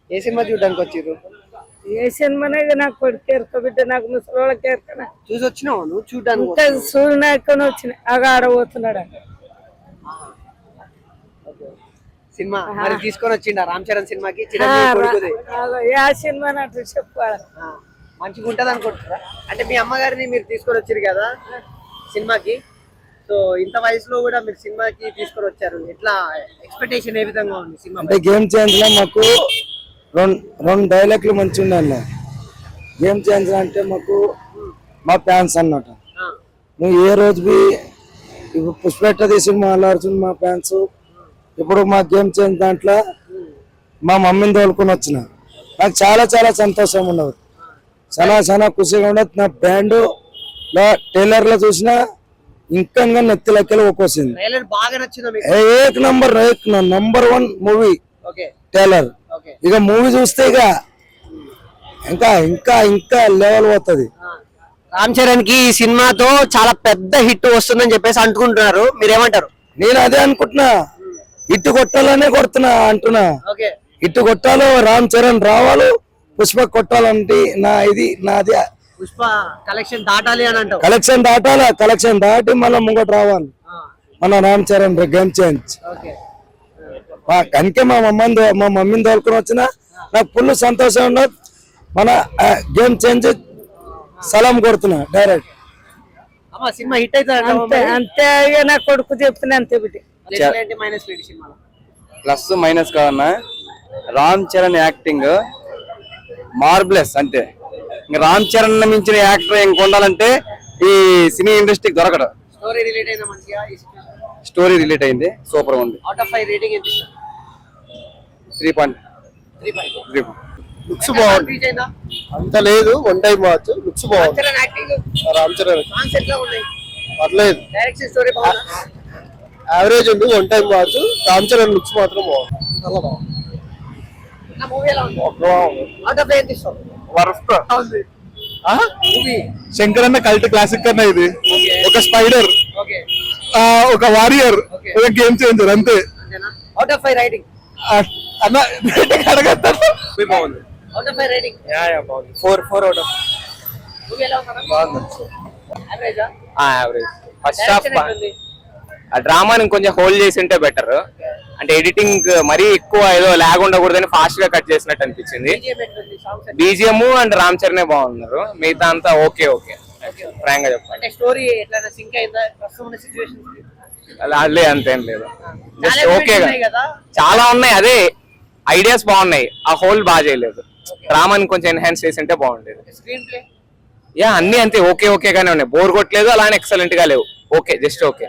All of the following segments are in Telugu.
ఏ సినిమా చూడడానికి వచ్చారు? ఏ సినిమానే నాకు కొడుకు ఎరుక బిడ్డ నాకు ముసలి ఎరుకనా చూసి వచ్చినావు నువ్వు చూడడానికి? ఇంకా సూర్యనాయకుని వచ్చిన అగా ఆడబోతున్నాడు. సినిమా మరి తీసుకొని వచ్చిండా రామ్ చరణ్ సినిమాకి? చిరంజీవి కొడుకుది. ఏ సినిమా అంటే చెప్పాలి మంచిగా ఉంటది అనుకుంటారా? అంటే మీ అమ్మగారిని మీరు తీసుకొని వచ్చారు కదా సినిమాకి, సో ఇంత వయసులో కూడా మీరు సినిమాకి తీసుకొని వచ్చారు, ఎట్లా ఎక్స్పెక్టేషన్ ఏ విధంగా ఉంది సినిమా? అంటే గేమ్ చేంజ్ లో మాకు రెండు డైలాగ్లు మంచి ఉన్నాయి. గేమ్ చేంజ్ అంటే మాకు మా ఫ్యాన్స్ అన్నమాట. నువ్వు ఏ రోజు బి ఇప్పుడు పుష్పెట్టది సినిమా అల్లార్జున్ మా ఫ్యాన్స్. ఇప్పుడు మా గేమ్ చేంజ్ దాంట్లో మా మమ్మీని తోలుకొని వచ్చిన నాకు చాలా చాలా సంతోషంగా ఉండదు, చాలా చాలా ఖుషిగా ఉండదు. నా బ్యాండ్ లో టైలర్ లో చూసినా ఇంకా నెత్తి లెక్కలు ఒక్కొచ్చింది. ఏక్ నంబర్ 1 మూవీ టైలర్. ఇక మూవీ చూస్తే ఇక ఇంకా ఇంకా ఇంకా లెవెల్ పోతుంది. రామ్ చరణ్ కి ఈ సినిమాతో చాలా పెద్ద హిట్ వస్తుందని చెప్పేసి అనుకుంటున్నారు, మీరేమంటారు? నేను అదే అనుకుంటున్నా, హిట్ కొట్టాలనే కొడుతున్నా అంటున్నా. హిట్ కొట్టాలో రామ్ చరణ్ రావాలి, పుష్ప కొట్టాలంటే నాది పుష్ప కలెక్షన్ దాటాలి అని అంటావు? కలెక్షన్ దాటాలి, కలెక్షన్ దాటి మళ్ళీ ముంగట రావాలి మన రామ్ చరణ్ గేమ్ చేంజ్. కనుకే మా మమ్మీని తోలుకొని వచ్చిన నాకు ఫుల్ సంతోషం ఉండదు. మన గేమ్ చేంజ్ సలాం కొడుతున్నా డైరెక్ట్. సినిమా హిట్ అయితే అంతే నా కొడుకు చెప్తున్నా అంతే బిడ్డ. ప్లస్ మైనస్ కాదన్నా, రామ్ చరణ్ యాక్టింగ్ మార్బులెస్ అంతే. ఇంకా రామ్ చరణ్ మించిన యాక్టర్ ఇంకొండాలంటే ఈ సినీ ఇండస్ట్రీకి దొరకడు. స్టోరీ రిలేట్ అయింది, సూపర్ ఉంది. 3.3. లుక్స్ బాగుంది, అంత లేదు, 1 టైం వాచ్. లుక్స్ బాగుంది. రామ్ చరణ్ పర్లేదు, యావరేజ్ ఉంది, 1 time watch. Ram Charan looks మాత్రం బాగుంది. శంకర్ అన్న కల్ట్ క్లాసిక్ అన్న. ఇది ఒక స్పైడర్, ఒక వారియర్, ఒక గేమ్ చేంజర్ అంతే. అన్న అడగతాను. బాగుంది. 4 out of. Average. First half ఆ డ్రామాని కొంచెం హోల్డ్ చేసి ఉంటే బెటర్. అంటే ఎడిటింగ్ మరీ ఎక్కువ ఏదో లాగ్ ఉండకూడదని ఫాస్ట్ గా కట్ చేసినట్టు అనిపించింది. బీజిఎం అండ్ రామ్ చరణ్ బాగున్నారు, మిగతా అంతా ఓకే ఓకే ఫ్రాంక్ గా చెప్పాలి. అదే అంతేం లేదు, జస్ట్ ఓకే. చాలా ఉన్నాయి, అదే ఐడియాస్ బాగున్నాయి, ఆ హోల్ బాగా చేయలేదు. డ్రామాని కొంచెం ఎన్హాన్స్ చేసి ఉంటే బాగుండేది. యా అన్ని అంతే ఓకే ఓకే గానే ఉన్నాయి, బోర్ కొట్టలేదు, అలానే ఎక్సలెంట్ గా లేవు, ఓకే జస్ట్ ఓకే.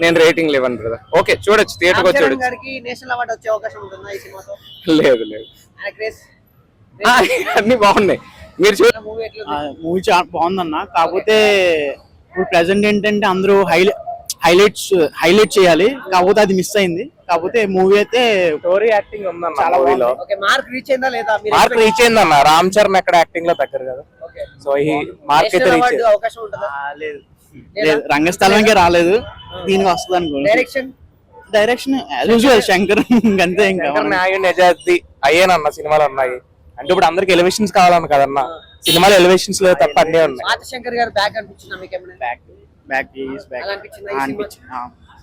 నేను రేటింగ్ లేవను బ్రదర్. ఓకే చూడొచ్చు, థియేటర్ వచ్చి చూడొచ్చు. లేదు లేదు, అన్ని బాగున్నాయి. మీరు చూడ మూవీ చాలా బాగుందన్న. కాకపోతే ఇప్పుడు ప్రెసెంట్ ఏంటంటే అందరూ హైలైట్ చేయాలి, కాకపోతే అది మిస్ అయింది. కాకపోతే మూవీ అయితే స్టోరీ యాక్టింగ్ ఉందన్న చాలా మూవీలో. మార్క్ రీచ్ అయిందా లేదా? మార్క్ రీచ్ అయిందన్న. రామ్ చరణ్ ఎక్కడ యాక్టింగ్ లో దగ్గర కదా, సో ఈ మార్క్ అయితే రీచ్ అవకాశం ఉంటుందా? లేదు లేదు, రంగస్థలానికి రాలేదు, దీనికి వస్తుంది అనుకో. డైరెక్షన్ యూజువల్ శంకర్ అంతే. ఇంకా నిజాది అయ్యేనన్న సినిమాలు ఉన్నాయి అంటే ఇప్పుడు అందరికి ఎలివేషన్స్ కావాలన్న కదన్న, సినిమాలో ఎలివేషన్స్ లో తప్ప అన్నీ ఉన్నాయి. శంకర్ గారు బ్యాక్ అనిపించిందా మీకు? Back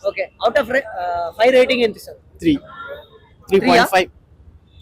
okay, out of 5 rating ఎంత ఇస్తారు? 3.5.